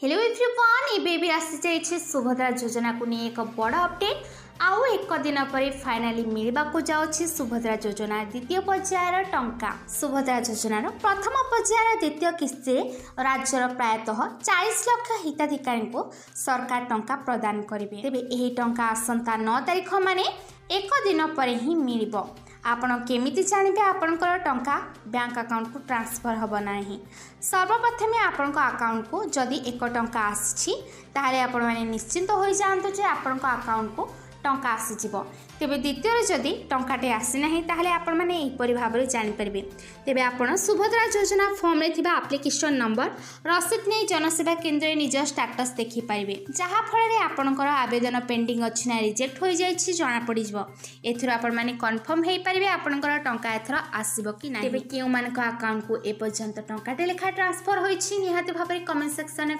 Hello everyone एबे आसी जाइए सुभद्रा योजना को नहीं एक बड़ अपडेट आउ एक दिन पर फाइनाली मिलवा जाऊँगी सुभद्रा योजना द्वितीय पर्यायर टंका। सुभद्रा योजनार प्रथम पर्यायर द्वितीय किस्ती राज्यर प्रायतः 40 लाख हिताधिकारी को सरकार टंका प्रदान करेंगे। तेबे यही टंका आसंता 9 तारिख माने एक दिन पर ही मिल। आपण केमिति जानिबे आपनकर टंका बैंक अकाउंट को ट्रांसफर हबो नाही। सर्वप्रथमे आपनका अकाउंट को जदि 1 टंका आछि ताहाले आपण माने निश्चिंत होई जांतो जे आपनका अकाउंट को टंका आसी जिवो। तेबे द्वितीय जदि टंकाटे आसी नाही ताहाले आपण माने एपरि भाबरे जानि परिबे। तेबे आपण सुभद्रा योजना फॉर्म रे थिबा एप्लिकेशन नंबर रसीद नै जनसेवा केंद्र निज स्टेटस देखि पाइबे, जहा फल रे आपनकर आवेदन पेंडिंग अछि ना रिजेक्ट होई जाइछि जणा पड़ि जिवो। एथुर आपण माने कन्फर्म हेई परिबे आपनकर टंका एथर आसीबो कि नाही। तेबे केउ मानक अकाउंट को ए पर्यंत टंकाटे लेखा ट्रांसफर होइछि निहाती भाबरे कमेंट सेक्शन